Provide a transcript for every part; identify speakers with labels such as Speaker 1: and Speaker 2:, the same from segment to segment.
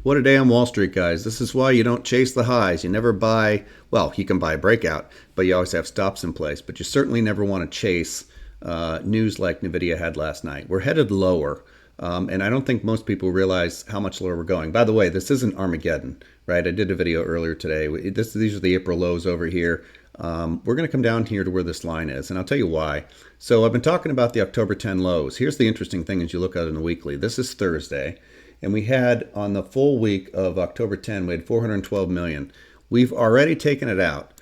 Speaker 1: What a day on Wall Street, guys. This is why you don't chase the highs. You never buy, well, you can buy a breakout, but you always have stops in place. But you certainly never want to chase news like NVDA had last night. We're headed lower, and I don't think most people realize how much lower we're going. By the way, this isn't Armageddon, right? I did a video earlier today. These are the April lows over here. We're going to come down here to where this line is, and I'll tell you why. So I've been talking about the October 10 lows. Here's the interesting thing as you look at it in the weekly. This is Thursday. And we had on the full week of October 10, we had 412 million. We've already taken it out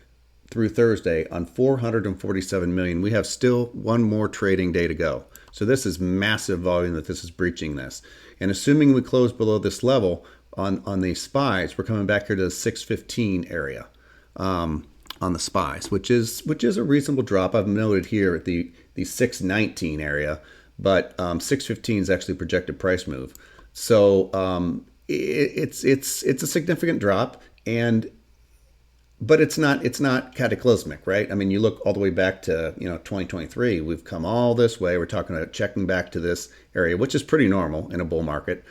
Speaker 1: through Thursday on 447 million. We have still one more trading day to go. So this is massive volume that this is breaching this. And assuming we close below this level on the SPYs, we're coming back here to the 615 area on the SPYs, which is a reasonable drop. I've noted here at the 619 area, but 615 is actually projected price move. So it's a significant drop, but it's not cataclysmic, right? I mean, you look all the way back to 2023. We've come all this way. We're talking about checking back to this area, which is pretty normal in a bull market,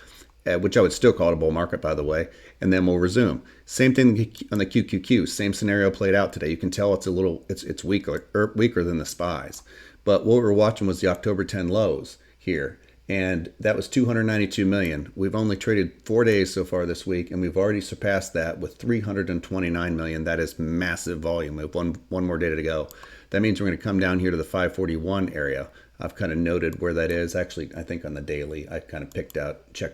Speaker 1: which I would still call it a bull market, by the way. And then we'll resume. Same thing on the QQQ. Same scenario played out today. You can tell it's weaker than the SPYs. But what we were watching was the October 10 lows here. And that was 292 million. We've only traded 4 days so far this week, and we've already surpassed that with 329 million. That is massive volume. We have one more day to go. That means we're going to come down here to the 541 area. I've kind of noted where that is. Actually, I think on the daily, I kind of checked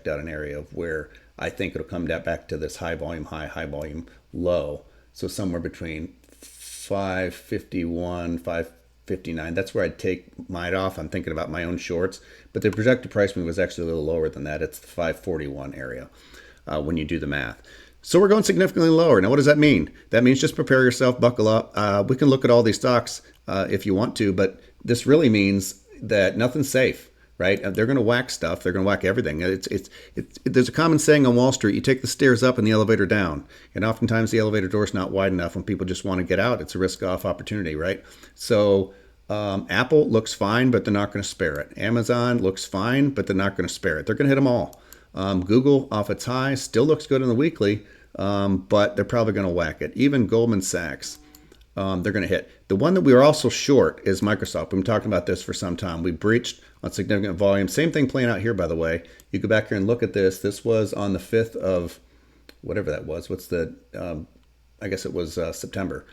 Speaker 1: out an area of where I think it'll come back to this high volume high, high volume low. So somewhere between 551, 559. That's where I'd take mine off. I'm thinking about my own shorts, but the projected price move was actually a little lower than that. It's the 541 area when you do the math. So we're going significantly lower. Now, what does that mean? That means just prepare yourself, buckle up. We can look at all these stocks if you want to, but this really means that nothing's safe, right? They're going to whack stuff. They're going to whack everything. There's a common saying on Wall Street, you take the stairs up and the elevator down. And oftentimes the elevator door is not wide enough when people just want to get out. It's a risk-off opportunity, right? So Apple looks fine, but they're not going to spare it. Amazon looks fine, but they're not going to spare it. They're going to hit them all. Google off its high still looks good in the weekly, but they're probably going to whack it. Even Goldman Sachs, they're going to hit. The one that we are also short is Microsoft. We've been talking about this for some time. We breached on significant volume. Same thing playing out here, by the way. You go back here and look at this. This was on the 5th of whatever that was. What's the, I guess it was September.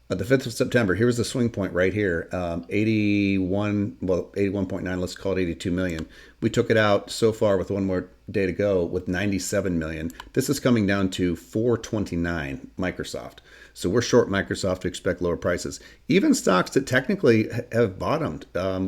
Speaker 1: The 5th of September, here was the swing point right here, 81.9, let's call it 82 million. We took it out so far with one more day to go with 97 million. This is coming down to 429 Microsoft. So we're short Microsoft to expect lower prices. Even stocks that technically have bottomed.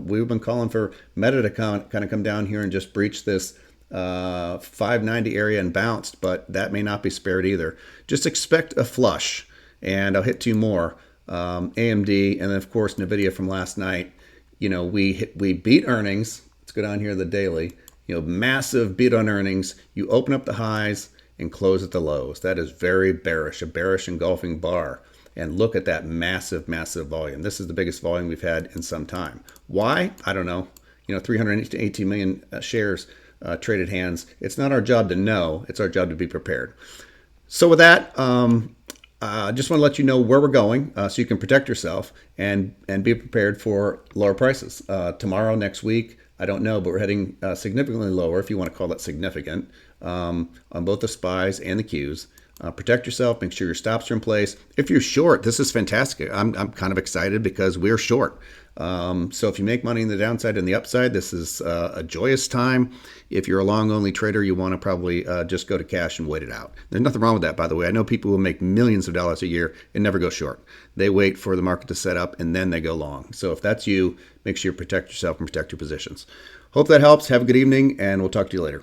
Speaker 1: We've been calling for Meta to kind of come down here and just breach this 590 area and bounced, but that may not be spared either. Just expect a flush. And I'll hit two more. AMD, and then of course NVIDIA from last night. We beat earnings. Let's go down here to the daily. Massive beat on earnings. You open up the highs and close at the lows. That is very bearish, a bearish engulfing bar. And look at that massive, massive volume. This is the biggest volume we've had in some time. Why? I don't know. 318 million shares traded hands. It's not our job to know. It's our job to be prepared. So with that, I just want to let you know where we're going so you can protect yourself and be prepared for lower prices. Tomorrow, next week, I don't know, but we're heading significantly lower, if you want to call that significant, on both the SPYs and the Qs. Protect yourself. Make sure your stops are in place. If you're short, this is fantastic. I'm kind of excited because we're short. So if you make money in the downside and the upside, this is a joyous time. If you're a long-only trader, you want to probably just go to cash and wait it out. There's nothing wrong with that, by the way. I know people who make millions of dollars a year and never go short. They wait for the market to set up and then they go long. So if that's you, make sure you protect yourself and protect your positions. Hope that helps. Have a good evening, and we'll talk to you later.